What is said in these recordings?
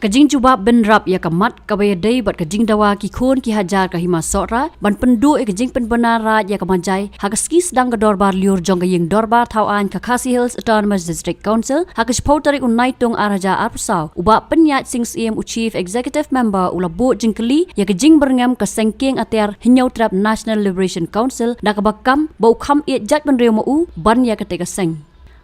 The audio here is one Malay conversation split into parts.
Hakajing juba benrap ya kamat kabaya day bat kajing dawa ki khon ki hajar ka hima sora ban pendu e kajing penbenara ya kamajai hakaski sedang ke dorbar liur jong ka ying dorbar thawan ka Khasi Hills Autonomous District Council hakash pautari unai tung araja arpusau uba penyat sing CM Chief Executive Member ulabu jingkeli ya kajing berngam ka sengking ater hinyau trap National Liberation Council da kabakam bau kham e jat ban reu mu ban ya kateka seng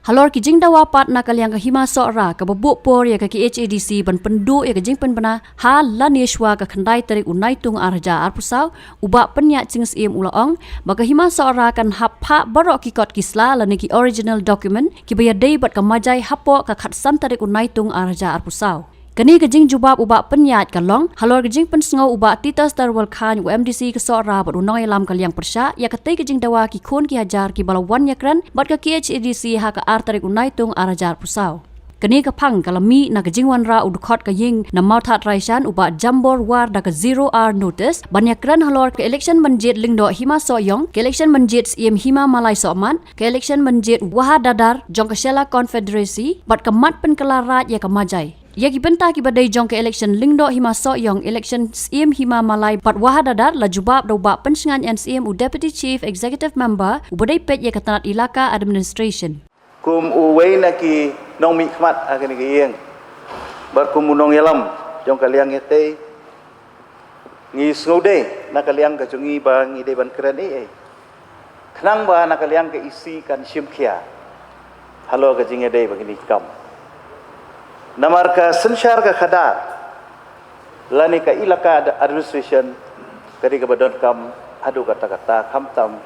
Halor ki jing dawa pat na kalyang ka hima sora ka babuk por ya ka HADC ban pendu ya ka jing penbana ha lanishwa ka khandai tarik unai tung arja arpusau uba penya cings im ulaong baka hima sora kan hapha barok ki kot kisla lani ki original document ki baya dei bat ka majai hapo ka khatsan tarik unai tung arja arpusau Kani kajing jubab uba penyat kalong, halor kajing pensengau uba titas darwal khan UMDC ke sora bat unong elam kalyang persya, ya katai kajing dawa ki khon ki hajar ki balawan yakran, bat ka KHADC ha ka artarik unai tung arajar pusau. Kani ka pang kalami na kajing wanra udukot ka ying na mauthat raisan uba jambor war da ka 0 hour notice, banyakran halor ke election manjit lingdo hima soyong, ke election manjit iem hima malai soman, ke election manjit wahadadar jong ka Shela Confederacy, bat ka mat penkelarat ya ka majai. Yagi benta ki badai jong ke election lingdo hima soyong election CM hima malai pat wahadadar la jubab do ba pensengan NCM u Deputy Chief Executive Member u badai pet ya katanat ilaka administration. Kum uwei na ki nong mi khmat akani ki yeng. Bar kum nong yalam jong kaliang yate ngi snode na kaliang ka jungi ba ngi de ban kran e. Khnang ba na kaliang ka isi kan simkhia. Halo ka jinge de bagini kam. Namar ka sensyar ka khadar lani ka ilaka administration kadi ka badon kam adu kata-kata khamtam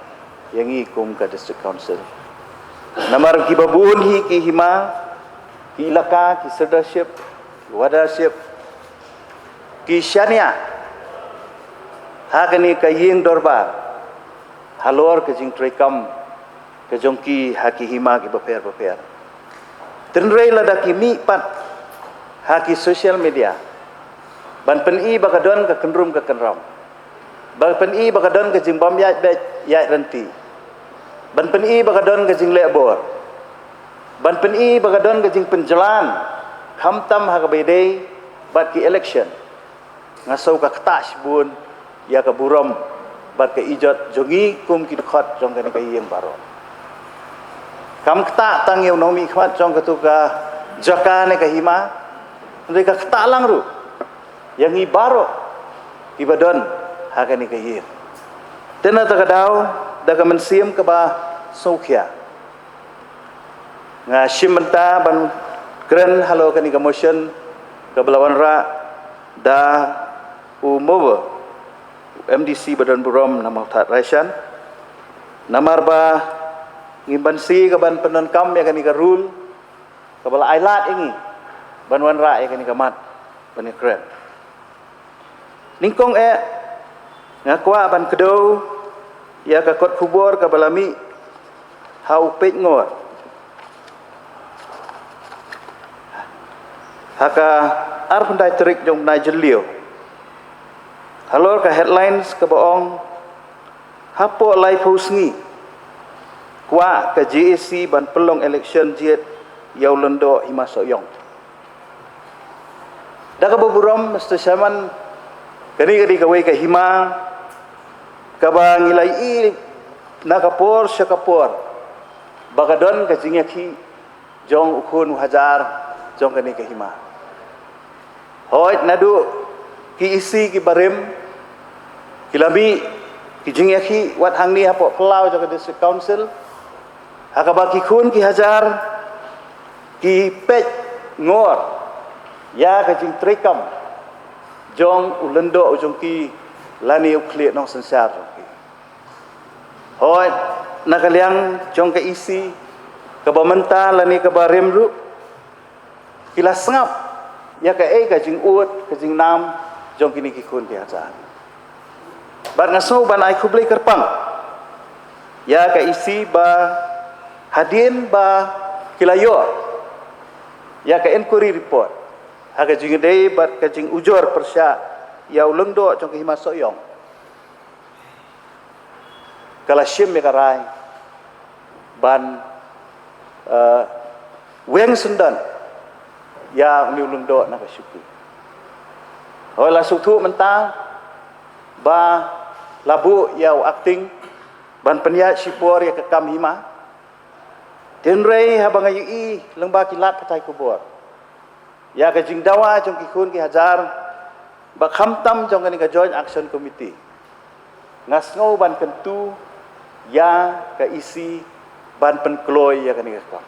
yangi kum ka district council namar ki babun hi ki hima ki ilaka ki leadership ki wadarship ki syania hakani ka ying dorbar halor ka jing trekam ka jongki haki hima ki baper tenrei lada ki mi pat haki social media ban pen i bakadon ka kenrum ka kenram ban pen i bakadon ka jing bam yat bet yat ranti ban pen i bakadon ka jing lebor ban pen i bakadon ka jing penjalan khamtam ha ka bede bat ki election ngasau ka ktash bun ya ka buram bat ka ijot jongi kum ki khot jong ka ni ka yeng baro kam kta tang yeu nomi khmat jong ka tu ka jaka ne ka hima mereka ketalang ru yang ibaro ibadon hakani kayir tena takadau daga mensiam ke ba sokhia nga shimenta ban kren halo kani ka motion ke belawan ra da umowo MDC badan burom nama that raisan namar ba ngimban si ka ban penon kam ya kani ka rule ka bala ailat ingi banwan ra ya kani kamat bani kren ningkong ngakwa ban kedo ya ka kot kubur ka balami hau pet ngor haka ar pendai terik jong nai jelio halor ka headlines ka boong hapo lai pusngi kwa ka JAC ban pelong election jet yau londo hima soyong daga baburam Mr. Shaman kani kawai ka hima kaba ngilai i nakapor syakapor bagadon ka jingyaki jong ukun hajar jong kani ka hima hoy nadu ki isi ki barim kilami ki jingyaki wat hangni hapo pelau jong district council hakaba ki kun ki hajar ki pet ngor ya ka jing trekam jong ulendo jong ki lani ukliat nong sensar hoy nakaliang jong ka isi ka bamenta lani ka barem ru kila sengap ya ka ka jing ut ka jing nam jong kini ki kun ki hajar bar ngaso ban ai kublai kerpang ya ka isi ba hadin ba kilayo ya ka inquiry report haka jing dei bat ka jing ujor persya ya ulengdo jong hima soyong kala shim me karai ban weng sundan ya ni ulengdo na ka syuku Hoi la suktu mentang ba labu yau acting ban penyat sipor ya kekam hima tenrei habang ayu i lengba kilat patai kubur ya ka jing dawa jong ki khun ki hajar ba kham tam jong ka joint action committee ngas ngau ban kentu ya ka isi ban penkloi ya kani ka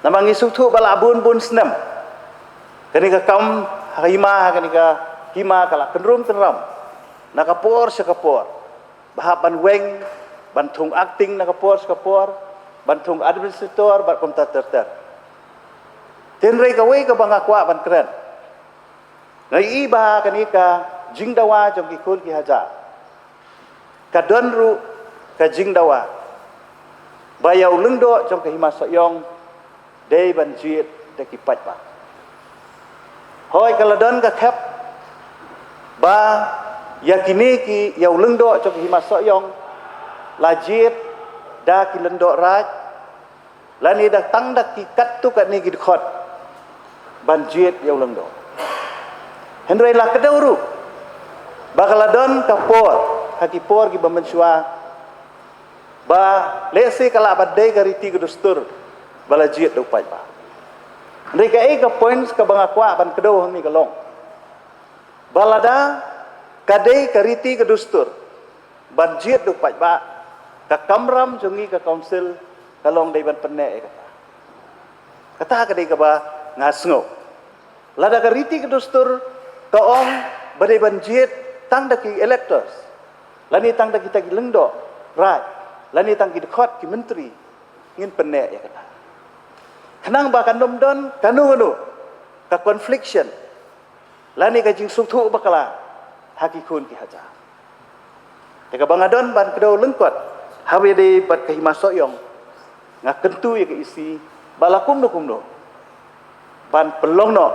namang isuktu bala bun bun senam kani ka kam hima kani ka hima kala kenrum tenram nakapor sekapor bahap ban weng ban thung acting nakapor sekapor ban thung administrator ban komentator tenrei ka wei ka banga kwa ban kren ngai iba kani ka jingdawa jong ki kun ki haja ka donru ka jingdawa bayau lengdo jong ka hima soyong dei ban jiet de ki pat ba hoi kala don ka khap ba yakini ki yau lengdo jong ka hima soyong la jiet da ki lendo raj lani da tang da ki kat tu kat ni ki khot ban jiet yau lengdo henrei la kadawru bakaladon ka por haki por ki bamensua ba lesi kala badai ka riti ka dustur bala jiet do pai ba henrei ka ka points ka bangakwa ban kedo ni ka long balada kadai ka riti ka dustur ban jiet do pai ba ka kamram jongi ka council kalong dai ban penne kata kadai ka ba ngasngo lada ka riti ka dustur ka ong badai ban jiet tang daki electors lani tang daki tagi lengdo right lani tang ki khot ki menteri ngin penne ya kata kenang ba kanom don kanu ka confliction lani ka jing suktu bakala haki kun ki haja teka bangadon ban kedo lengkot hawe de bat ka hima soyong nga kentu ya ka isi balakum no ban pelong no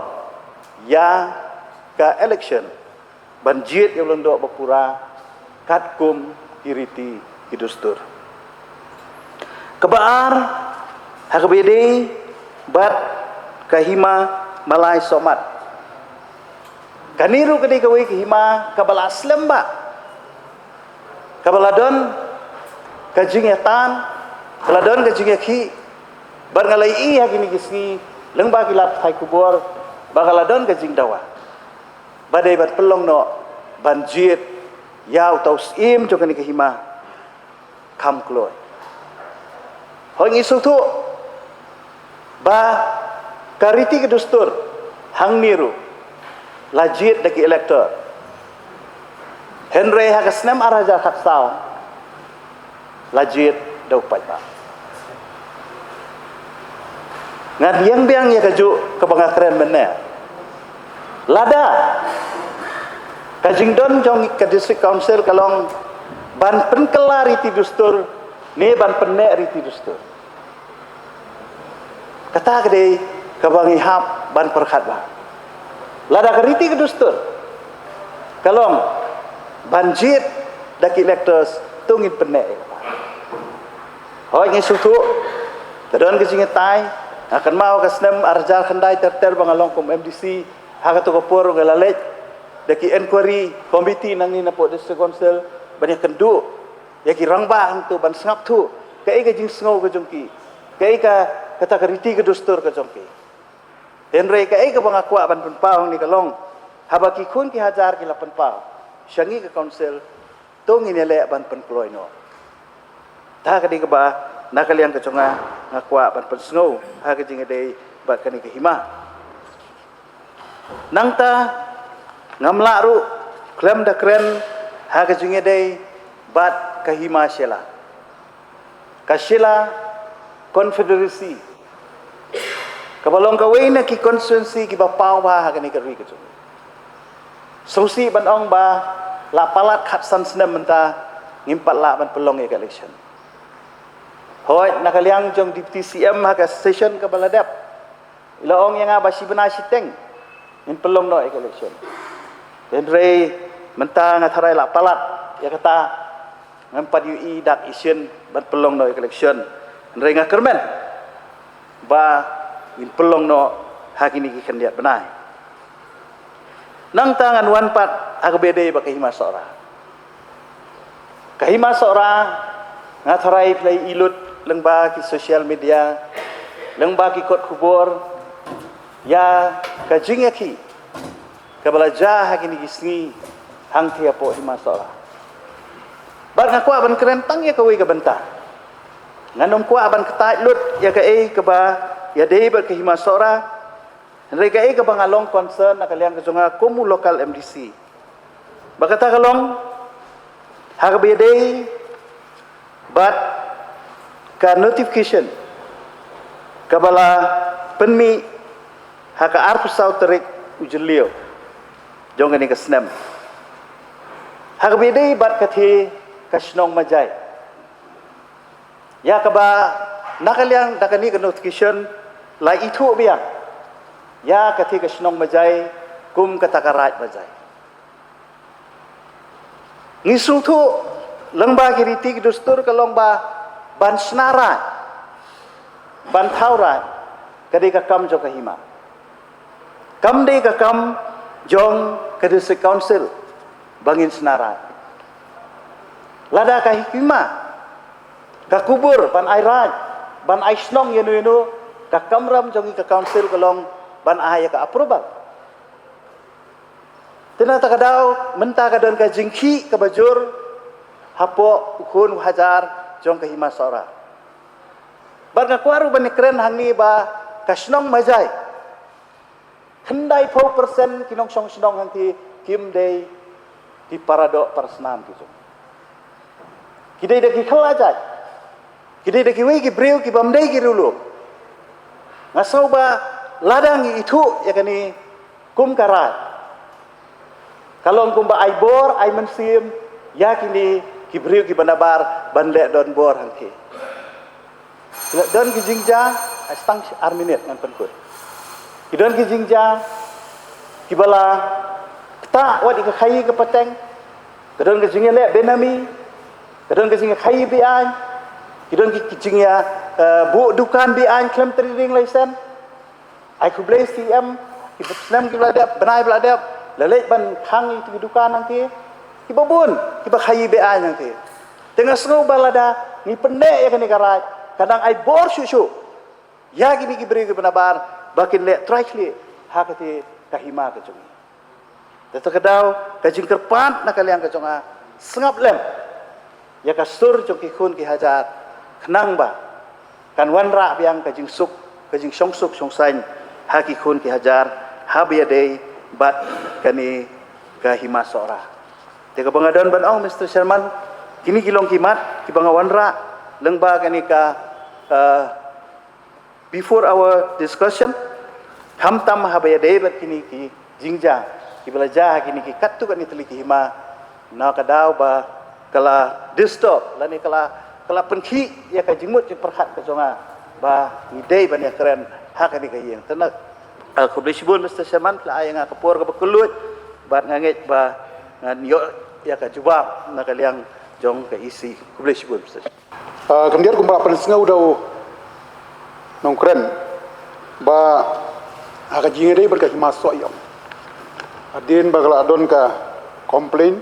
ya ka election ban jiet yang lendo bapura kat kum kiriti kidustur kebaar hakabede bat kahima malai somat kaniru kedi kawi kahima kabala aslam ba kabaladon kajing yatan kaladon kajing yakhi bar ngalai i hakini kisni lengba kilat hai kubur bakaladon kajing dawa badai bat pelong no banjit yau tau sim jo kani kahima kam kloi hoi ngisu tu ba kariti ke dustur hang niru lajit daki elektor henrei hakasnem araja khaksau lajit dau pai ba ngan biang ya kaju kebanga keren bener lada kajing don jong ke district council kalong ban penkela riti dustur ni ban penne riti dustur kata gede kabangi hap ban perkhat ba lada ke riti ke dustur kalong banjit daki electors tungin penne hoi ngi sutu tadon ke jinge tai akan mau ke snem arjal khandai terter bangalong kom MDC haka to kapor ngalalej daki inquiry committee nang ni na po district council banyak kendu yaki rangba ang tu ban sngap tu kai ka jing sngo ka jongki kai ka kata kariti ka dustur ka jongki tenrei kai ka bangakwa ban penpau ni kalong habaki kun ki hajar ki lapan pau syangi ka council tong inele ban penkloi no ta ka di ka ba nakaliang ka chonga ngakwa ban pensngo ha ka jing dei ba kani ka hima nangta ngamla ru klem da kren ha ka jinge dei bat kahima shela kashila confederacy kabalong ka weina ki constituency ki ba pau ba ha ka ni ka ri ka chung sosi ban ong ba la palat khat san snem menta ngimpat la ban pelong ya election hoi nakaliang jong deputy CM ha ka session ka baladap ilaong yang ba sibana siteng in pelong no election henrei mentang atharai la palat ya kata ngampat UI dak isian ban pelong no election henrei ngakermen ba in pelong no hakini ki kendiat benai nang tangan wan pat agbede ba kahima sora. Kahima sora ngatharai play ilut lengba ki social media, lengba ki kot kubur, ya kajing ki kabalaja hakini gisni hang tiapo hima sora. Bar ngaku aban kerentang ya kawai ka bentah. Nganom ku aban ketai lut ya ka ke ba ya dei ba kahima sora. Mereka ke bangalong concern nak kalian kejonga komu lokal MDC. Bakata kalong hagbede but ka notification kabala penmi haka arpu sauterik ujelio jonga ni kasnem. Hagbede but kathi kasnong majai. Ya kaba nakaliang dakani ka notification la itu biang. Ya ketika senong majai kum katakarat majai. Ngisung tu lengba kiriti kidustur kalong ba ban senara ban thaurat kadika kam jo kahima. Kam de ka kam jong kadisi council bangin senara. Lada kahima ka kubur ban airat ban aisnong yenu ka kamram jong ka council kalong ban ahaya ka approval. Tina takadaw menta kadon ka jingki ka bajur hapo ukun hajar jong ka hima sora. Bar ka kwaru ban kren hangni ba kasnong majai. Hendai 4% kinong song snong hangti kim day di parado parsnam kiso. Kidai daki khalajai. Kidai daki wi ki breu ki bamdai ki rulu. Ngasau ba ladang itu ya kani kum karat. Kalau kum ba aibor ai mensim ya kini kibriu ki banabar banle don bor hangki. Don ki jingja astang arminet ngan penkut. Kidon ki jingja kibala ta wadi ka khai ka pateng. Kidon ki jingya le benami. Kidon ki jingya khai bi an. Kidon ki jingya bu dukan bi an claim trading license. Ai ku blai CM ki Islam ki beladap benai beladap lalek ban khang itu dukan nanti ki babun ki ba khayi be ai nanti tengah sengu balada ni pendek ya kani karat kadang ai bor susu ya ki beri ki benabar bakin le trakli hakati kahima ka jungi teto kadau ka jing kerpan na kalian ka jonga sengap lem ya ka sur jong ki khun ki hajar khnang ba kan wanra biang ka jing suk ka jing song suk song sain haki khun ki hajar habiadei bat kani kahima sora. Teka bangadon ban oh Mr. Sherman kini kilong kimat ki bangawanra lengba kani ka before our discussion hamtam habiadei bat kini ki jingja ki belaja kini ki kattu kani teliki hima na kadau ba kala disturb lani kala penki ya ka jingmut jing perhat ka jonga ba idei ban ya keren hakani ka yang tenak kublisibun Mr. Sherman la ayang kapor ka bakulut bat ngangit ba ngan yo ya ka jubab na kaliang jong ka isi kublisibun Mr. Kemudian kumpul penisngau dau nongkren ba haka jingere berka himaso yom adin bagala adon ka komplain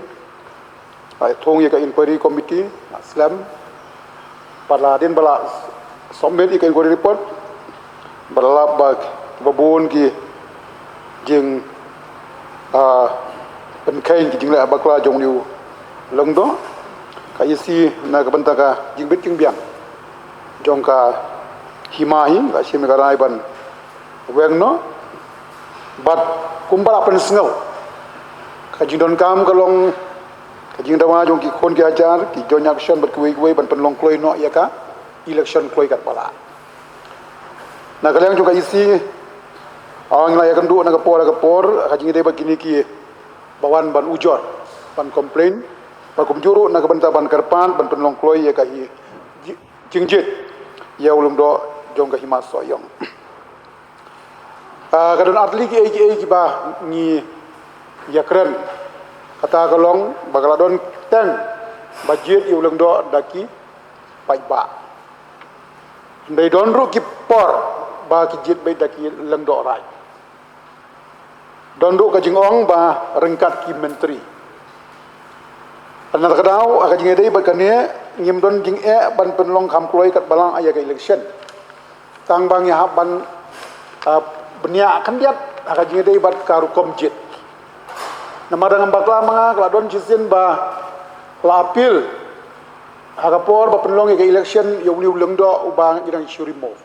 ai thong ya ka inquiry committee Islam parla adin bala sombel ka inquiry report bala ba babun ki jing penkain ki jingla bakla jong liu longdo ka isi na ka banta ka jingbit jing biang jong ka himahi ka sim ka rai ban wengno bat kumbala pen sngau ka jingdon kam ka long ka jingdawa jong ki khon ki ajar ki joint action bat kuwi ban pen long kloi no ya ka election kloi kat bala na kalian juga isi awang la yakan du na kapor ka jingi deba kini ki bawan ban ujor ban komplain ba kumjuru na kabanta ban karpan ban penlong kloi ya ka hi jingjit ya ulum do jong ka himas soyong kadon atli ki ba ni yakren kata kalong bagaladon teng budget ya ulum do daki paiba ndai don ru ki por ba ki jit bai daki leng do rai donduk ka jingong ba rengkat ki menteri anak kadau aga jing dei bakane ngim don jing ban penlong kam kloi kat balang aya ka election tang bang ya ban benia kandiat aga jing dei bat karu komjit nama dengan bakla manga kala don cisin ba la apil aga por ba penlong ya ka election yong liu leng do ubang jidang issue remove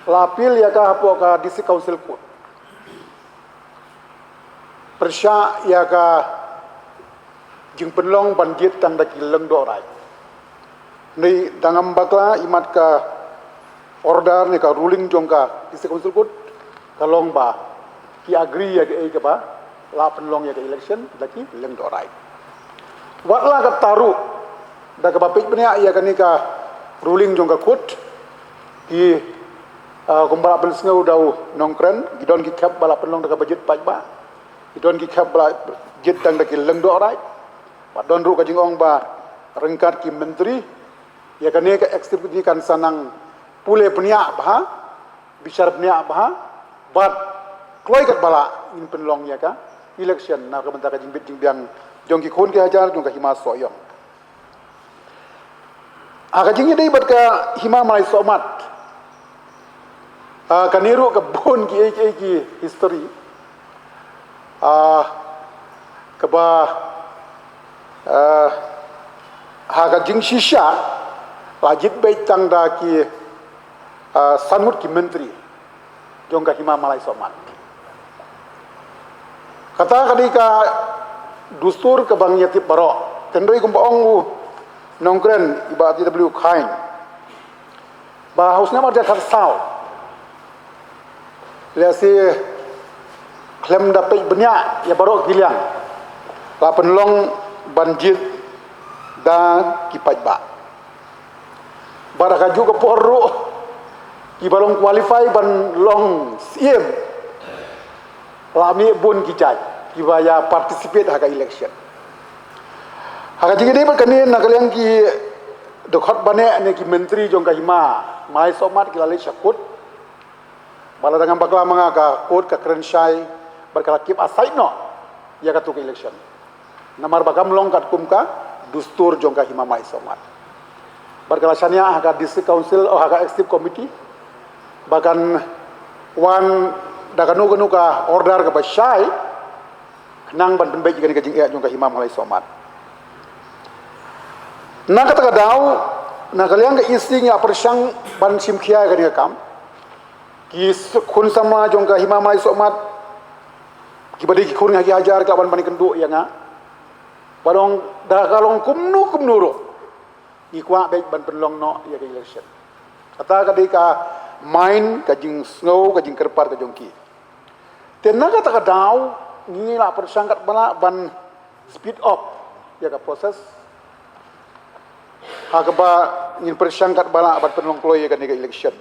la apil ya ka hapo ka district council court persya ya ka jing penlong bandit tang da kileng do rai nei dangam bakla imat ka order ni ka ruling jong ka district council court kalong ba ki agree ya ke ba la penlong ya ke election da ki leng do rai watla ka taru da ka bapik benia ya ka ni ka ruling jong ka court ki kumbala pen sngau dau nongkren gidon ki kap bala penlong da ka budget paj ba idon ki khap bla jit tang da ki leng do rai ba don ru ka jingong ba rengkat ki menteri ya kane ka eksekutif kan sanang pule penia ba bicar penia ba bat kloi kat bala in penlong ya ka election na ka benta ka jingbit jingbiang jong ki khon ki hajar jong ka hima soyong aga jingi dei bat ka hima mai somat kaniru ka bon ki history keba haga jing shisha lajit baik tang da ki sanmut ki menteri jong ka hima malai somat kata kadika dustur ke bang yatip baro tendoi kum baong nongkren iba TW khain ba hausna ma ja kharsau lesi klem dapat benya ya baru giliang la penlong banjit da kipat ba baraka juga porru ki balong qualify ban long siem la mi bun ki jaj ki baya participate haga election haga jingi dei bakane nakaliang ki dokhat bane ane ki menteri jong ka hima mai somat ki lale syakut bala dengan bakla manga ka court ka krenshai berkala kip asai no ya katu ke election namar bagam long kat kum ka dustur jong ka hima mai somat berkala sania haga district council o haga executive committee bagan wan daganu ganu ka order ka basyai nang ban pembe jing ka jing jong ka hima mai somat na kata kadau na kaliang ka isi nya persang ban simkhia ka ni kam ki kun sama jong ka hima mai somat kibadi ki khurang hagi hajar ka ban bani kendu ya nga barong da kalong kumnu ro ikwa baik ban penlong no ya ke election kata kadai ka main ka jing snow ka jing kerpar ka jongki tenaga ta kadau ni la persangkat bala ban speed up ya ka proses hakba ngin persangkat bala ban penlong kloy ya ka ni ka election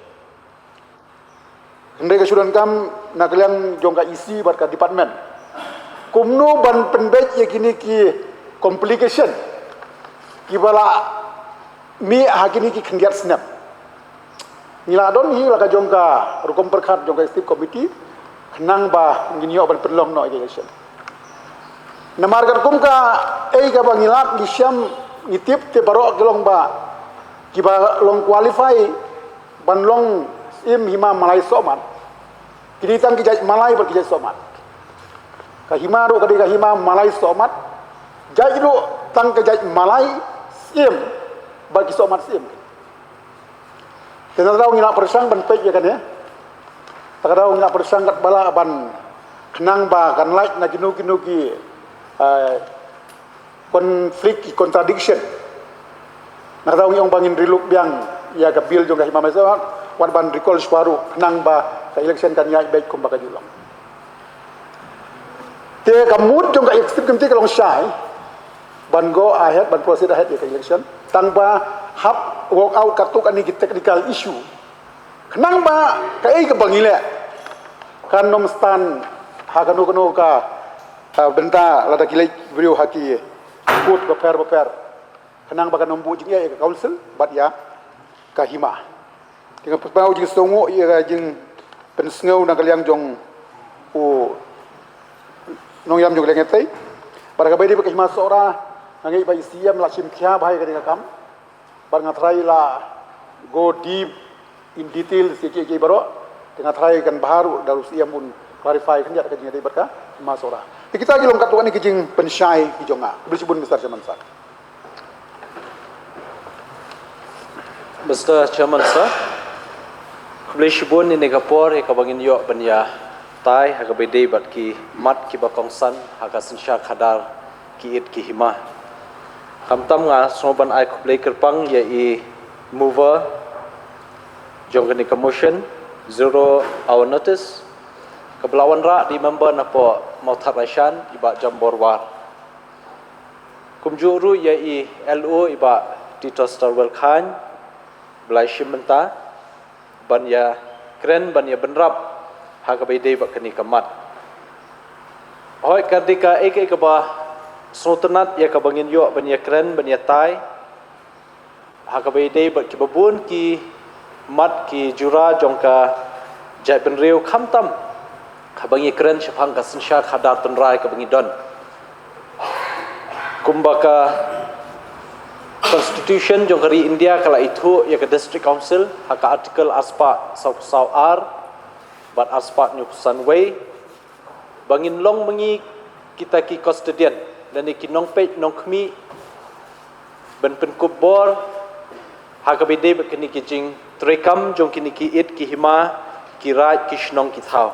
Hendai ka sudan kam nak kalian jong ka isi bat ka department. Kumno ban penbet ya kini ki complication. Ki bala mi hakini ki khengiat snap. Nila don hi la ka jong ka rukom perkhat jong ka executive committee nang ba nginyo ban penlong no election. Namar ka kum ka ka ba ngilap gi syam ngitip te baro gelong ba ki ba long qualify ban long im hima malai somat kini tang kijaj malai ber kijaj somat ka hima ro ka hima malai somat jaj ro tang kijaj malai sim ber ki somat sim tenang ngina persang ban pej ya kan ya takadau ngina persang kat bala ban kenang ba kan like na ginu ki konflik contradiction nak tahu yang bangin riluk biang ya ka bil jong ka hima mai somat wan ban recall suaru nang ba ka election kan yai baik kum ba ka julong te kamut jong ka executive committee kalong syai ban go ahead ban proceed ahead ya ka election tanpa hap work out katuk ani technical issue kenang ba ka ka bangile kan nom stan ha kanu ka benta lada kilai brio haki kut beper kenang ba kan nombu jing ya ka council bat ya ka hima dengan pau jing songo ia jing pensengau na kaliang jong o nong yam jog lengetai bar ka bedi bakih masora ngai bai siam la chim khia bhai ka ding kam bar ngatrai la go deep in detail sikit baro dengan try kan baru daru siam un clarify kan ya ka jing dei barka masora kita lagi longkat tuan ni kijing pensyai hijonga bersibun Mr. Chairman sir. Mr. Chairman sir, Kublisibun ini kapor kabangin yo banya tai hakabede bat ki mat ki bakongsan hakasin sya khadar ki it ki hima. Kamtam nga soban ai kublai kerpang ya i mover jongani commotion zero our notice kebelawan ra di member napo mautat rashan iba jamborwar. Kumjuru ya i LO iba Tito Starwell Khan belai shimenta ban ya keren ban ya benrap hakabede ba kani kamat hoi kadika ek ba sotenat ya kabangin yo ban ya keren ban ya tai hakabede ba ki babun ki mat ki jura jongka jai ben riu khamtam kabangi keren shapang ka sinsha khadar tunrai kabangi don kumbaka Constitution jong hari India kala itu ya ke District Council haka artikel aspa sau ar bat aspa nyukusan way bangin long mengi kita ki custodian dan ki nong pej nong kmi ben pen kubor haka bede ba kini ki jing trekam jong kini ki it ki hima ki raj ki shnong ki thau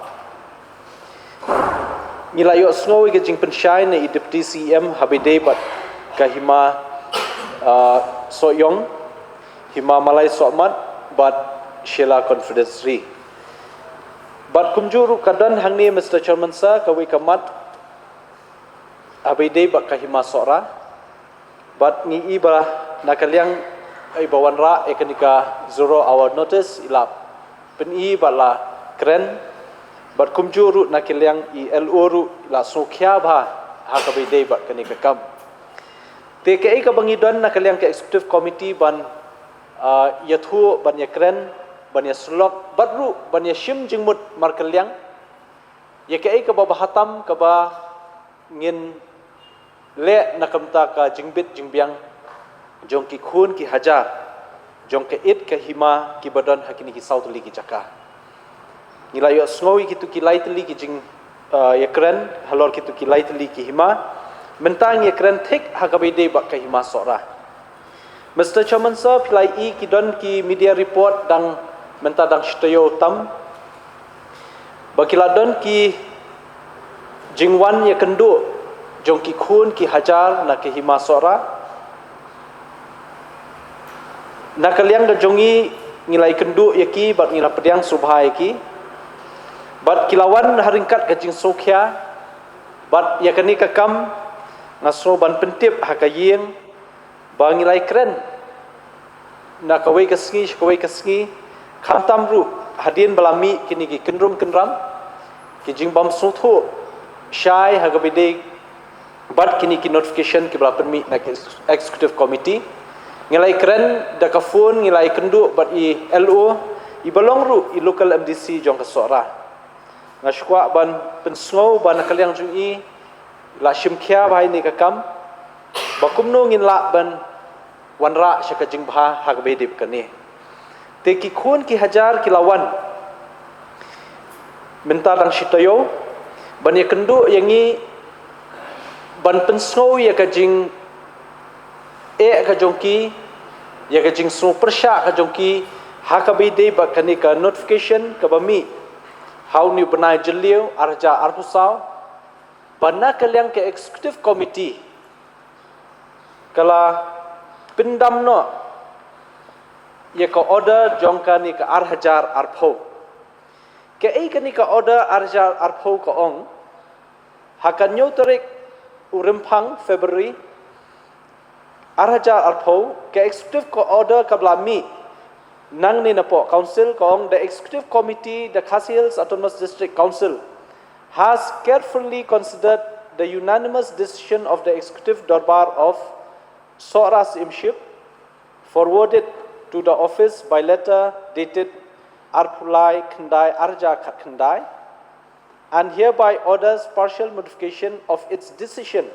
milayo snow ki jing pen shine i deputy CM habede bat ka hima Soyong Hima Malay Sokmat but Sheila Confidence Re but kumjuru kadan hangni Mr. Chairman sir kawi kamat abide bak kahima sora but ngi iba nakaliang ibawan ra ekanika zero hour notice ilap peni bala kren but kumjuru nakaliang I LO ru la sokhya bha hakabide bak kanika kam TKI kabangidon nakaliang ke executive committee ban yathu ban yakren ban yaslok badru ban yashim jingmut markaliang YKI ka babahatam ka ba ngin le nakamta ka jingbit jingbiang jong ki khun ki hajar jong ke it ka hima ki badon hakini ki sautli ki jaka nilayo sngowi kitu ki lightly ki jing yakren halor kitu ki lightly ki hima mentang ye keren thik hakabide bak kahima sora Mr. Chairman sir pilai I ki don ki media report dang menta dang shtayo tam bakila don ki jingwan ye kendu jong ki khun ki hajar na kahima sora nakaliang da jongi ngilai kendu ye ki bat ngila pediang subhai ki bat kilawan haringkat gajing sokhya bat ye kani kakam ngaso ban pentip hakayeng bangilai keren na kawai kasngi khamtam ru hadin balami kini ki kendrum kendram ki jingbam suthu shai hagabide bat kini ki notification ki bala permi na executive committee ngilai keren da kafun ngilai kendu bat I LO I balong ru I local MDC jong kasora ngashkwa ban pensngo ban kaliang jung I la shimkhia bhai ni kakam bakumno ngin la ban wanra shaka jingbha hagbe dip kani te ki khun ki hajar ki lawan minta dang shitayo ban ye kendu yangi ban pensno ya ka jing ka jongki ya ka jing so persha ka jongki hakabe de ba kani ka notification ka bami how ni banai jeliu arja arpusau Bana kaliang ke executive committee kala pindam no ye ka order jongka ni ka arhajar arpho ke ei kani ka order arhajar arpho ka ong hakanyo tarik urempang February arhajar arpho ke executive ka order ka blami nang ni napo council ka ong the executive committee the Khasi Hills Autonomous District Council has carefully considered the unanimous decision of the Executive Darbar of Sora Simship forwarded to the office by letter dated Arpulai Khandai Arja Khandai and hereby orders partial modification of its decision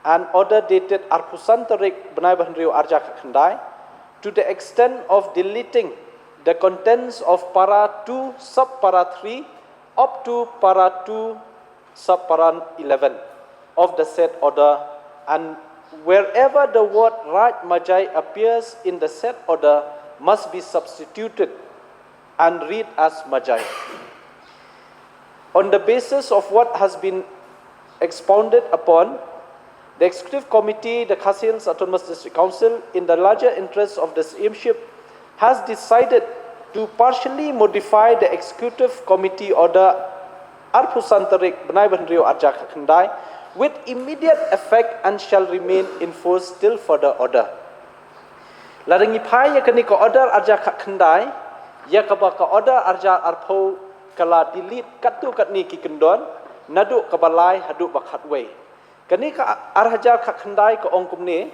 and order dated Arpusan Tarik Benai Bahan Riau Arja Khandai to the extent of deleting the contents of para 2 subpara 3 up to para 2 subpara 11 of the said order, and wherever the word Raj Majai appears in the said order must be substituted and read as Majai. On the basis of what has been expounded upon, the Executive Committee, the Khasi Hills Autonomous District Council, in the larger interests of the CMship, has decided to partially modify the Executive Committee Order Arpusan Tarik Benai Bahan Riau Arja Khandai with immediate effect and shall remain in force till further order. Larangi pai ya kani ko order Arja Khandai ya ka order Arja Arpo kala delete katu katni ki kendon nadu kabalai hadu bakhatway. Kani ka Arja Khandai ko ongkum ni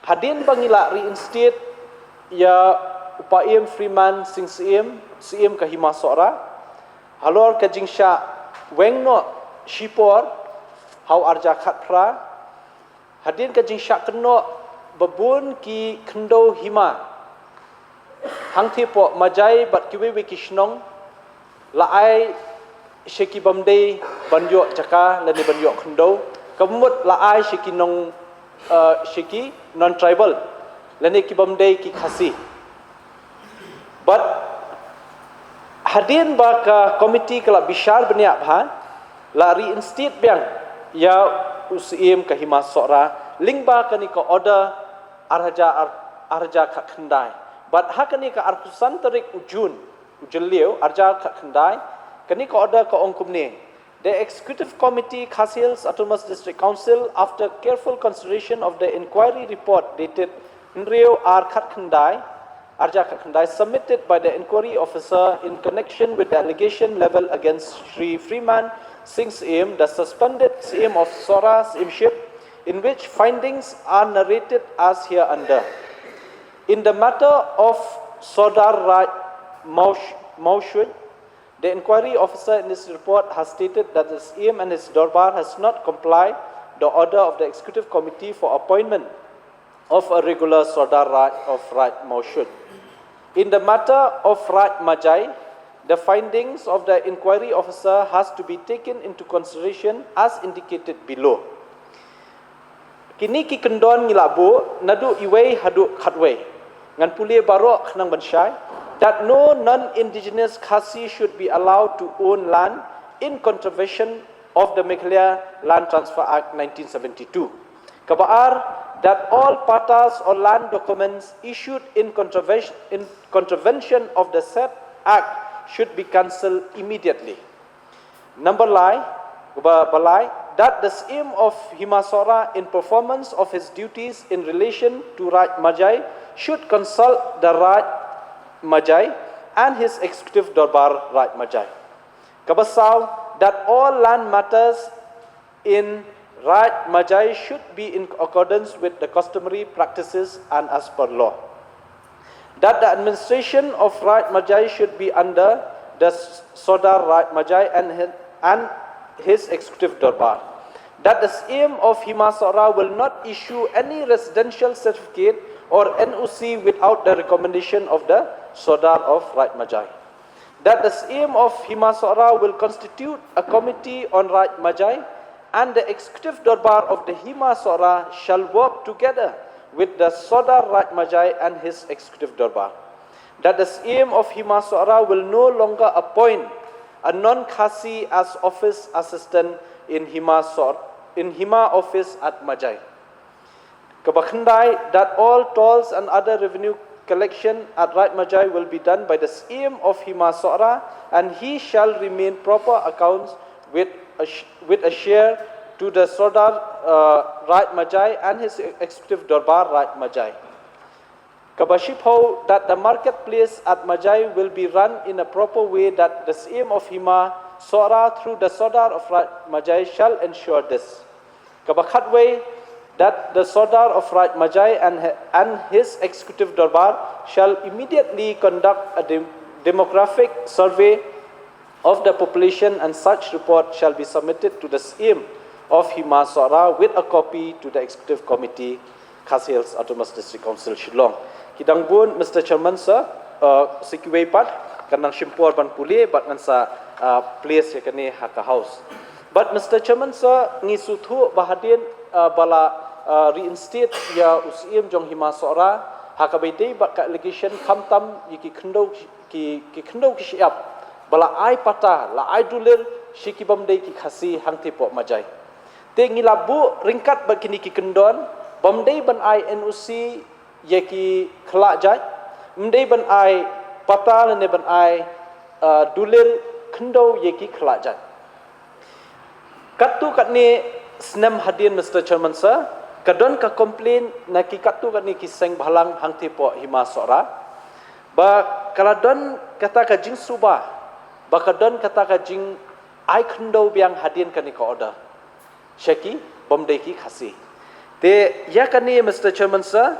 hadin bangila reinstate ya Upayam Freeman Sing CM Kahima Sora Halor Kajingsha Wengno Shipor Hau Arja Khatra Hadin Kajingsha Keno Babun Ki Kendo Hima Hangti Po Majai Bat Kiwi Kishnong Laai Sheki Bamde Banyo Jaka Lani Banyo Kendo Kamut Laai Sheki Nong Sheki Non-Tribal Lani Kibamde Ki Khasi. But hadin ba ka committee kala bishar benia bha la reinstate biang ya UCM Kahima Sora ling ba kani ka order arja khandai but hakani ka Arpusan Tarik ujun ujeliu arja khandai kani ka order ka ongkum ni. The Executive Committee Khasi Hills Autonomous District Council, after careful consideration of the inquiry report dated Riau R Khandai Arja Khandai submitted by the inquiry officer in connection with the allegation level against Sri Freeman Singh CM, the suspended CM of Sora CMship, in which findings are narrated as hereunder. In the matter of Sodar Raj Maushud, the inquiry officer in this report has stated that the CM and his Darbar has not complied the order of the Executive Committee for appointment of a regular Sodar Raj of Raj Maushud. In the matter of Raj Majai, the findings of the inquiry officer has to be taken into consideration as indicated below. Kini ki kendon ngilabu nadu iway hadu khatway ngan pulia barok nang bansyai that no non-indigenous Khasi should be allowed to own land in contravention of the Meghalaya Land Transfer Act 1972. Kabaar that all patas or land documents issued in contravention of the said act should be cancelled immediately. Number balai that the CM of Himasora in performance of his duties in relation to Raj Majai should consult the Raj Majai and his executive Darbar Raj Majai. Kabasau that all land matters in Raj Majai should be in accordance with the customary practices and as per law. That the administration of Raj Majai should be under the Sodar Raj Majai and his executive Darbar. That the CM of Himasora will not issue any residential certificate or NOC without the recommendation of the Sodar of Raj Majai. That the CM of Himasora will constitute a committee on Raj Majai, and the executive Darbar of the Himasora shall work together with the Sodar Raj Majai and his executive Darbar. That the CM of Himasora will no longer appoint a non-Khasi as office assistant in Hima office at Majai. Kabakhandai that all tolls and other revenue collection at Raj Majai will be done by the CM of Himasora, and he shall remain proper accounts with a share to the Sodar Raj Majai and his executive Darbar Raj Majai. Kabashipho that the marketplace at Majai will be run in a proper way, that the CM of Himasora through the Sodar of Raj Majai shall ensure this. Kabakhatway that the Sodar of Raj Majai and his executive Darbar shall immediately conduct a demographic survey of the population, and such report shall be submitted to the SIM of Hima Sora with a copy to the Executive Committee, Khasi Hills Autonomous District Council, Shillong. Kidang bun, Mr. Chairman, sir, sekiway pat, kanang shimpor ban puli, but ngansa place yakani haka house. But Mr. Chairman, sir, ngisutu bahadin bala reinstate ya usim jong Hima Sora, haka baiti bat ka allegation kamtam yiki kendo ki siap, bala ai patah, la ai dulir shiki bamdai ki khasi hangti pok majai. Te ngilabu ringkat bakini ki kendon, bamdai ban ai NUC yaki kelak jaj, mendai ban ai patah lene ban ai dulir kendo yaki kelak jaj. Katu kat ni senam hadian Mr. Chairman, sir, kadon ka komplain naki katu kat ni kiseng balang hangti pok Hima Sora. Ba kaladon kata ka jing subah, ba kadon kata ka jing ai kendo biang hadian kani ka order. Syaki bamdai ki khasi. Te ya kani Mr. Chairman, sir,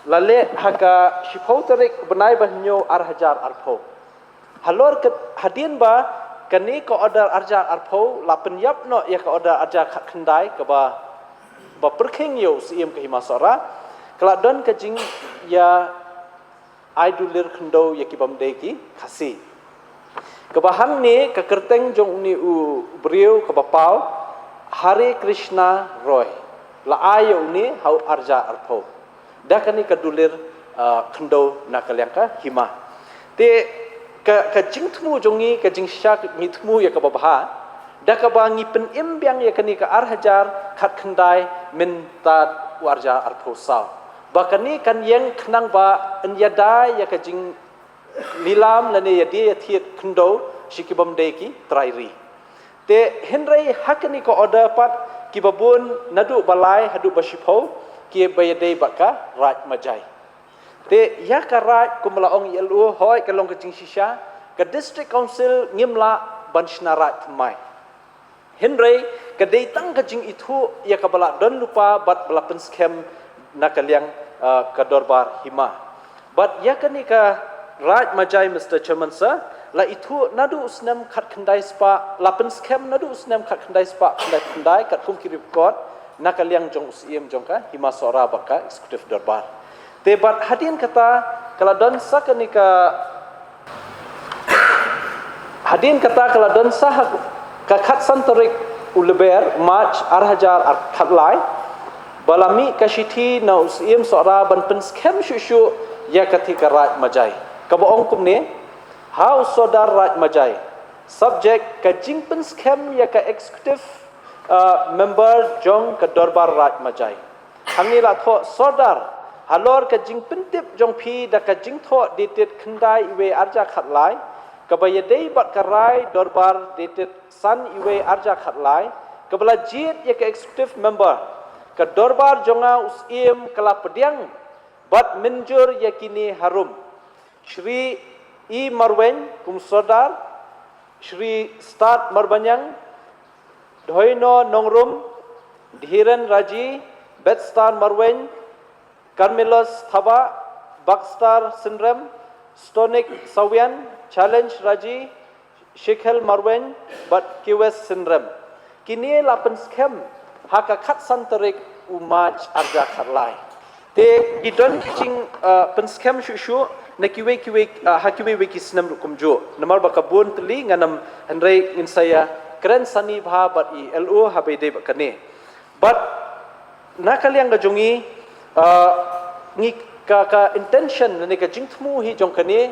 lale haka shipau tarik benai bahnyo arhajar arpo. Halor ke hadian ba kani ka order arjar arpo la penyap no ya ka order arjar khat khandai ka ba perkheng yo sim ke Hima Sora. Kaladon ka jing ya aidulir khendo ya ki bamdai ki khasi. Kabahang ni ka kerteng jong ni u beriu ka bapau Hare Krishna Roy. La ayo ni hau arja arpo. Dah kani kadulir khendo nakaliangka Hima. Te ka jingtmu jongi ka jingsyak ngitmu ya ka babha. Dah ka bangi penim biang ya kani ka arhajar khat khandai min ta warja arpo saw. Bakani kan yang kenang ba enyada ya ka jing lilam lane ya dia thiet khendo shikibam deki trairi. Te henrei hakani ko order pat kibabun nadu balai hadu bashipau ki bayadei baka raj majai. Te ya ka raj kumlaong yelu hoi kalong ka jing shisha ka district council ngimla banshna raj mai. Henrei ka deitang ka jing itu ya ka bala don lupa bat bala penskem nakaliang ka dorbar Hima. But ya kani ka raj majai Mr. Chairman, sir, la itu nadu usnam khat khandai spa lapen scam nadu usnam khat khandai spa khandai kat kum kirip kot nakaliang jong usim jong ka Hima Sora baka eksekutif dorbar. Tebat hadian kata kaladon sakani ka hadian kata kaladon sah ka khat santorik uleber march arhajar khatlai balami kashiti na usim Sora ban pen scam shushu ya katika raj majai. Kaboong kum ni How Sodar Raj Majai, subject ka jingpen scam ya ka executive member jong ka dorbar Raj Majai. Hangi la tho Sodar halor ka jingpen tip jong pi da ka jing tho dated khandai iwe arja khatlai ka bayadei bat ka rai dorbar dated san iwe arja khatlai ka bala jit ya ka executive member ka dorbar jonga usim kala pediang bat menjur yakini harum. Shri I Marwen Kumsodar, Shri Stad Marbanyang, Dhoino Nongrum, Dhiran Raji, Betstar Marwen, Carmelos Thaba, Bakstar Sindram, Stonik Sawian, Challenge Raji, Shekhel Marwen, Bat QS Sindram. Kini lapan scam haka khat santarik umaj arja kharlai. Te idon kicing pen scam shushu nakiwe hakiwe wiki senam rukum jo namar bakabun teli nganam henrei ngin saya keren sani bha bat I LO habede bakane but nakaliang gajongi ngi ka intention ne ka jingthmu hi jongkane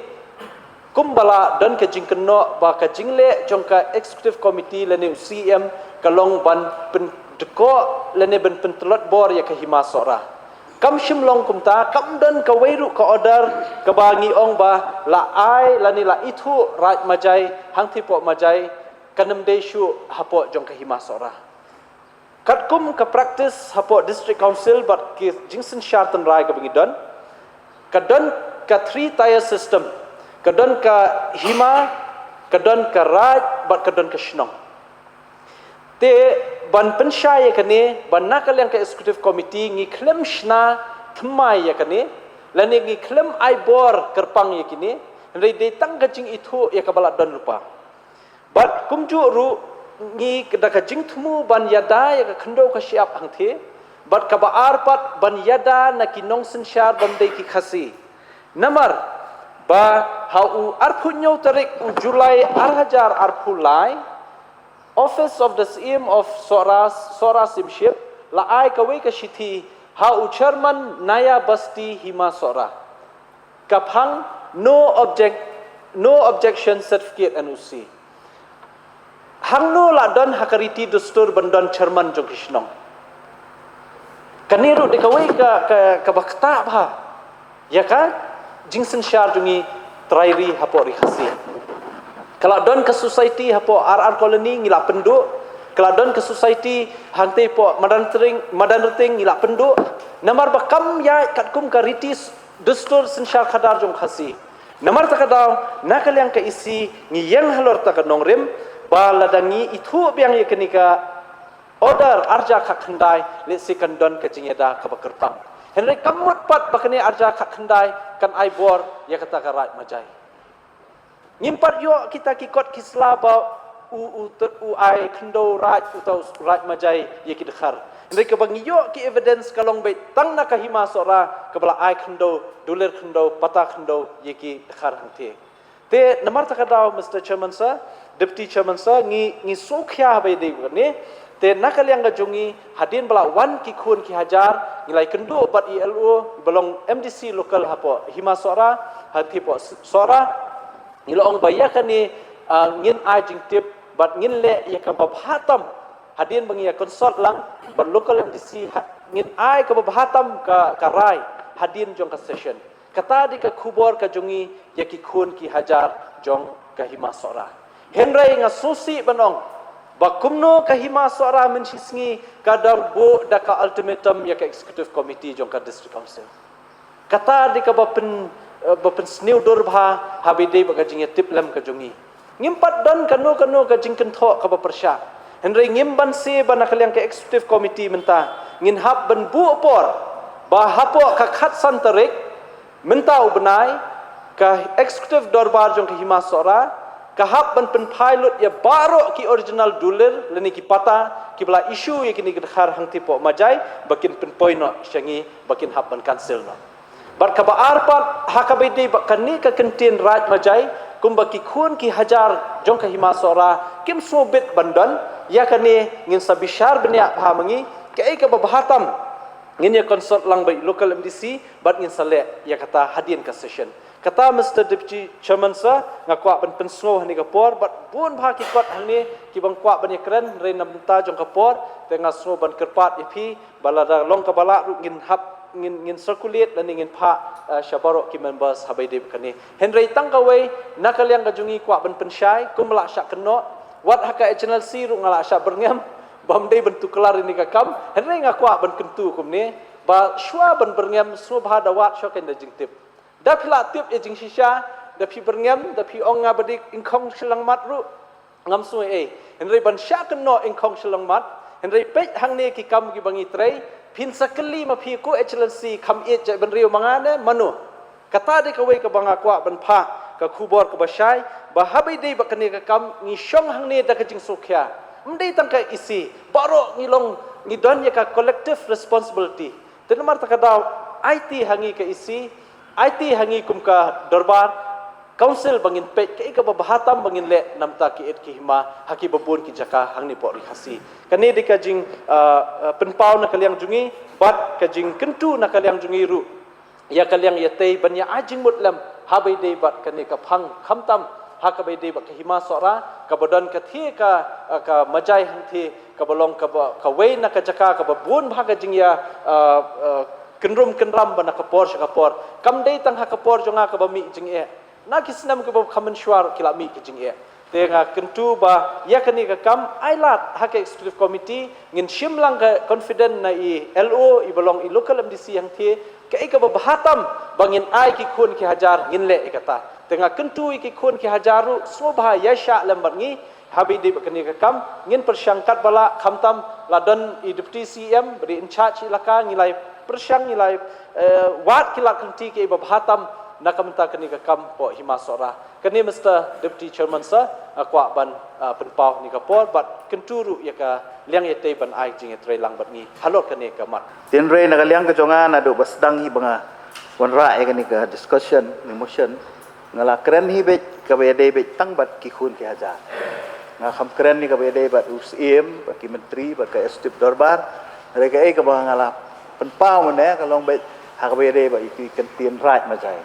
kumbala dan ka jingkno ba ka jingle jongka executive committee lene CM kalong ban pen deko lene ben pentelot bor ya ka Hima Sora kam shimlong kumta kam dan ka weiru ka order ka bangi ong ba la ai lani la itu raj majai hangti po majai kanam deshu hapo jong ka Hima Sora katkum ka practice hapo district council but ki jingsen shartan rai ka bangi don ka 3 tier system ka don ka Hima ka don ka raj but ka don ka shnong te ban pensyai kane ban nakal yang ke executive committee ngi klem shna thmai ya kane lani ngi klem ai bor kerpang ya kini rei de tang gajing itu ya kabala don lupa But kumju ru ngi kedaka jing tumu ban yada ya ka khando ka siap hang the. But ka ba arpat ban yada na ki nong sensyar ban dei ki khasi. Namar ba hau arpu nyau tarik Julai arhajar arpu lai. Office of the CM of Sora Simship la ai ka we ka shithi hau chairman Naya Basti Hima Sora. Kaphang no objection certificate NUC. Hang no la don hakariti dustur bandon chairman jong kishnong. Kaniru de kawai ka bakta bha. Ya ka jingsen syar jungi trairi hapo rihasi. Kalau don ke society hapo RR colony ngila penduk, kalau don ke society hangte po madan ring ngila penduk, namar bakam ya katkum kariti dustur sensyar khadar jong khasi. Namar takadaw nakal yang ke isi ngiyang halor takadong rim baladangi itu biang yekenika order arja khak khandai lesi kan don ke jingeda ka bakerpang. Henry kamut pat bakani arja khak khandai kan ai bor ya kata karat majai. Ngimpat yo kita kikot kisla ba u ai khando raj utau raj majai ye kidakhar. Henry ka bangi yo ki evidence kalong be tang na kahima sora kabla ai khando duler khando pata khando ye ki dakhar hangte. Te namar takadaw Mr. Chairman sir, Deputy Chairman sir ngi sokhya be de ne te nakaliang ga jungi hadin bala wan ki khun ki hajar ngilai kendo bat ELO belong MDC local hapo hima sora hati po sora ngilong bayakani ngin ai jing tip bat ngin le ya ka babhatam hadin bangi ya consult lang bat local MDC ngin ai ka babhatam ka rai hadin jong ka session kata di ka khubor ka jungi ya ki khun ki hajar jong ka hima sora henrai nga susi banong bakumno ka hima sora mensisngi kadar bo da ka ultimatum ya ka executive committee jong ka district council kata di ka bapen sniu durbha habide ba ka jing tip lam ka jungi ngimpat don kanu ka jing kentho ka ba persya henrai ngimban se ba nakaliang ka executive committee menta ngin hab ban bu por ba hapo ka khat santarik menta ubnai ka executive dorbar jong ka hima sora kahap ban pen pilot ya baro ki original duler leni ki pata ki bala issue ye kini gedhar hang tipo majai bakin pen poino syangi bakin hap ban cancel no bar ka ba arpat hakabede bakani ka kentin raj majai kumba ki khun ki hajar jong ka hima sora kim sobet bandan ya kani ngin sabishar benya phamangi ke ka babahatam ngin ya consult lang by local MDC bat ngin sale ya kata hadin ka session kata Mr. Deputy Chairman sir ngakwa ban pensno hani kapor bat bun bha ki kot hangni ki bang kwa ban yakren re namta jong kapor tenga sno ban kerpat ipi balada long ka bala ngin hap ngin circulate dan ngin pha syabaro ki members habaide kani henry tangkawai nakaliang ka jungi kwa ban pensyai kumla syak keno wat haka HNLC ru ngala syak berngam bamdei bentuk kelar ini ka kam henry ngakwa ban kentu kumni ba shwa ban berngam so bha dawat syoken da jingtip da phila tip e jing shisha da phi berngam da phi ong ngabadi ingkhong shlang mat ru ngam su e henry ban syak keno ingkhong shlang mat henry pej hangni ki kam ki bangi trei pin sakali ma phi ko excellency kham e je ban riu mangane manu kata de kawai ka banga kwa ban pha ka khubor ka basai ba habai dei ba kani ka kam ni shong hangni da ka jing sukhya mdei tangka isi baro ngilong ngidon ya ka collective responsibility tenamar takadaw IT hangi ka isi IT hangi kum ka darbar council bangin pe ke ka babahatam bangin le namta ki et ki hima haki babun ki jaka hangni po rihasi kani de ka jing penpau na kaliang jungi bat ka jing kentu na kaliang jungi ru ya kaliang yatei banya ajing mutlam habai de bat kani ka phang khamtam hakabai de bat ka hima sora ka bodan ka thi ka majai hang thi ka bolong ka wei na ka jaka ka babun bha ka jing ya kenrum kenram bana kapor syakapor kam dei tang hakapor jonga ka bami jing e na kisnam ke khaman shwar kilami ke jing e tenga kentu ba ya kani ka kam ailat hak executive committee ngin shimlang ka confident na I LO I belong I local MDC yang the ke ka bahatam bangin ai ki khun ki hajar ngin le ikata tenga kentu ki khun ki hajaru sobha yasha lambar ngi habi de kani ka kam ngin persyangkat bala khamtam ladon I deputy CM beri in charge ilaka ngilai persyang ngilai wat kilak kenti ke bahatam nakamenta kani ka kam po hima sora kani Mr Deputy Chairman sir akwa ban penpau ni ka por but kenturu ya ka liang yete ban ai jing tre lang bat ni halot kani ka mat tin rei nakaliang ka jonga na do basdang hi banga wan ra e kani ka discussion emotion ngala kren hi be ka be de be tang bat ki khun ki hajar nga kham kren ni ka be de bat UCM bat ki menteri bat ka stip dorbar re ka e ka banga ngala penpau mane ka long be ha ka be de ba ki kan tien raj ma jai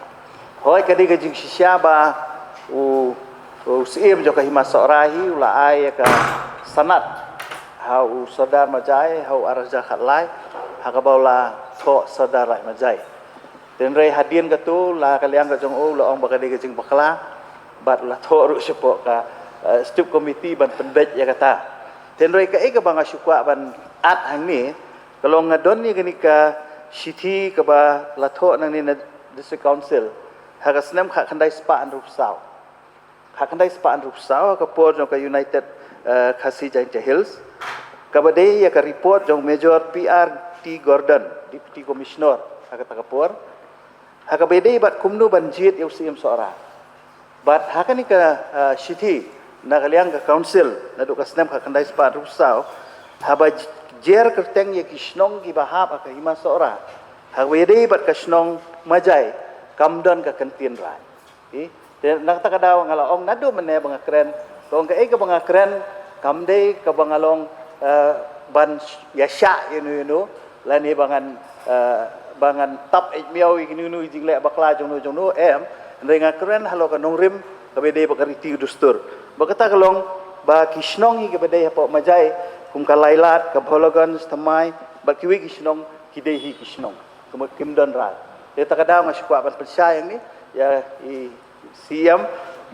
hoi ka di ka jing shisha ba UCM jo ka hima sora hi ula ai ka sanat hau sadar majai hau arja khatlai hakabaula tho sadar rai majai ten rei hadien ka tu la kaliang ka jong o la ong bakade ka jing bakla bat la tho ru sepo ka stup committee ban penbet ya kata ten rei ka ka banga syukwa ban at hang ni kalong ngadon ni gani ka sithi ka ba la tho nang ni na district council haga snem kha khandai spa an rup saw kha khandai spa an rup saw ka por jong ka united khasi jain hills kabade ya ka report jong Major PRT Gordon Deputy Commissioner haka takapor haka bede bat kumnu banjit UCM sora bat haka ni ka sithi nagaliang ka council na do ka snem ka kandai spa rusaw haba jer kerteng ya kisnong ki bahap aka hima sora haka bede bat ka snong majai kamdon ka kantin rai nak takadaw ngalaong nado mane banga kren kong ka ka banga kren kamde ka bangalong ban yasha you lani bangan tap miao ikinu jingle bakla jongno renga keren halo ka nongrim ka bede bakariti dustur bakata kalong ba kisnong hi ka bede hapo majai kum ka lailat ka bhologan stamai ba kiwi kisnong kidei hi kisnong kum kimdon ra de takada ngasukwa ban persayang ni ya i siam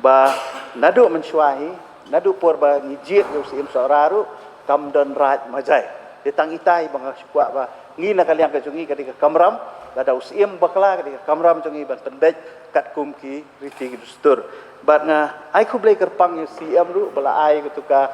ba nadu mensuahi nadu por ba ngijit yo sim soraru kamdon raj majai detang itai banga syukwa ba ngi na kaliang ka jungi kadika kamram bada usim bakla kadika kamram jungi ban penbej kat kum ki riti dustur bat nga ai khublei kerpang yu CM ru bala ai kutuka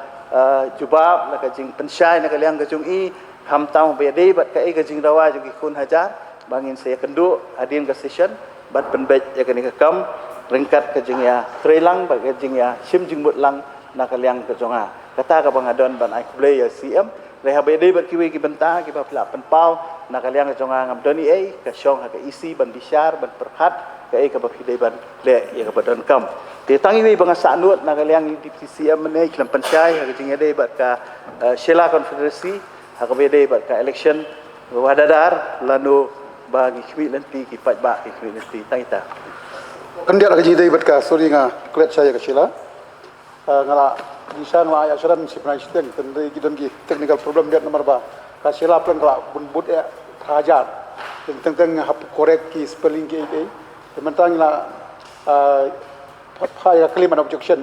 jubab la ka jing pensyai na kaliang ka jungi ham tau be dei bat ka ai ka jing dawa jungi kun hajar bangin saya kendu hadin ka session bat penbej ya kadika kam ringkat ka jing ya trelang ba ka jing ya sim jing mut lang na kaliang ka jonga kata ka bangadon ban ai khublei ya CM leha bede bat kiwi ki benta ki ba pla penpau na kaliang ka jonga ngam doni ai ka syong ha ka isi ban disyar ban perkhat ka ai ka ba hidai ban le ya ka badon kam te tangi wi banga sanut na kaliang di CCM ne klam panchai ha ka jing ade bat ka Shela Confederacy ha ka bede bat ka election wadadar lanu bagi kwi nanti ki pat ba ki kwi nanti tangita Kandia lagi jadi bat ka sorry nga klet saya ka sila ngala bisa ngala asran si pernah isteng tendai gidan gi technical problem dia nomor ba ka sila plan kala bunbut ya hajar tentang hap correct ki spelling ki mentang la ya claim and objection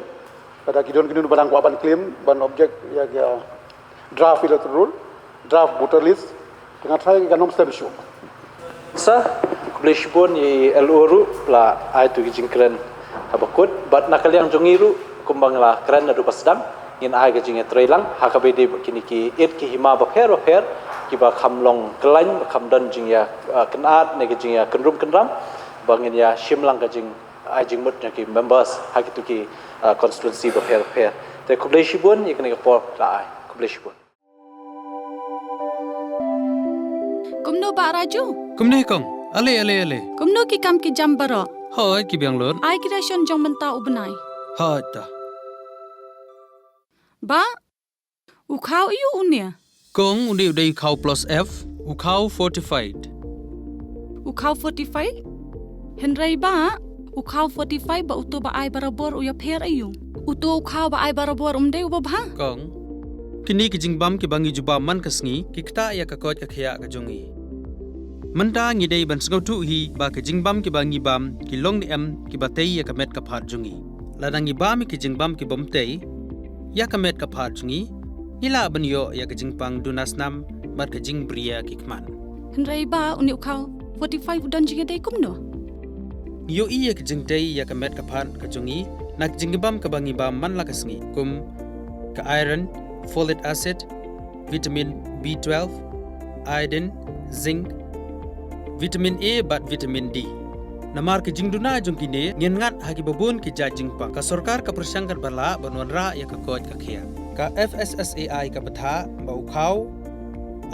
pada gidan ginu barang ko ban claim ban object ya draft electoral rule draft voter list dengan try ka nom stem show sa kubleshbon ye eluru la ai tu jingkren habakut bat nakaliang jongiru kumbang la kren adu pasdam in ai ga jinge trelang hakabede kini ki et ki hima ba pher ki ba khamlong klain ba khamdan jing ya kenat ne ga jing ya kenrum kenram bangin ya shimlang ga jing ai jing mut ki members hakitu ki constituency ba pher te kubleshbon ye kini ka por la ai kubleshbon kumno ba raju kumne kong ale kumno ki kam ki jam baro hoi ki biang lon ai creation jong menta ubnai ha ta ba ukhau yu unia kong undi udai khau plus f ukhau fortified ukhau 45 henrei ba ukhau 45 ba uto ba ai barabor uya pher ayu uto ukhau ba ai barabor umde uba bha kong kini ki jingbam ki bangi juba man kasngi ki kta ya ka kot ka khya ka jongi manta ngi dei ban sngau tu hi ba ki jingbam ki bangi bam ki long ni am ki batei ya ka met ka phat jongi ladangi bam ki jingbam ki bomtei ya ka met ka phat jongi ila ban yo ya ka jingpang dunas nam mat ka jing bria ki kman henrei ba uni ukhau 45 udan jinga dei kumno yo i ya ka jingtei ya ka met ka phat ka jongi nak jingbam ka bangi bam man la kasngi kum ka iron folic acid vitamin B12 iodine zinc vitamin A but vitamin D namar ke jingduna jong kine ngien ngat hagi babun ke jajing pa ka sarkar ka persangkat bala banwan ra ya ka koj ka khia ka FSSAI ka batha ba ukhau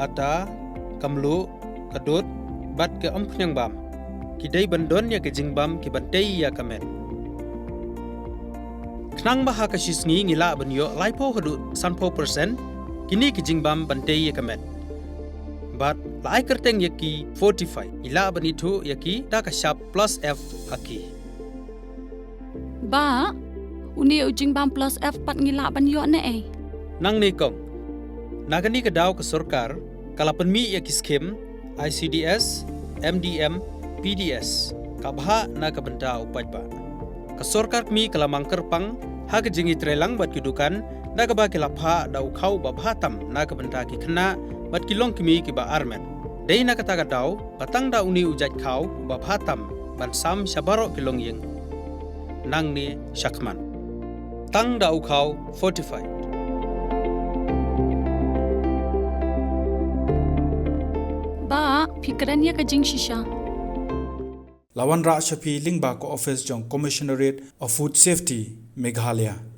ata kamlu kadut bat ke ompnyang bam ki dei bandon ya ke jingbam ki bantei ya kamet knang ba ha ka shisngi ngila banyo laipo hadu sanpo percent kini ki jingbam bantei ya kamet but lai kerteng yaki 45 ila bani thu yaki ta ka sharp plus f haki Ba, uni ujing bam plus F pat ngila ban yo ne nang ne kong nagani ka daw ka sarkar kala penmi yaki skim ICDS MDM PDS kabha na ka benta upaj ba ka sarkar mi kala mangker pang ha ka jingi trelang bat kidukan na ka ba kilapha daw khau ba bhatam na ka benta ki khna bat kilong kimi ki ba armen dei na kata daw patang da uni ujat khau ba bhatam ban sam shabaro kilong yeng nang ni shakman tang da u khau 45 Ba, pikran ya ka jing shisha Lawan Ra Shafi Lingba ko office jong Commissionerate of Food Safety Meghalaya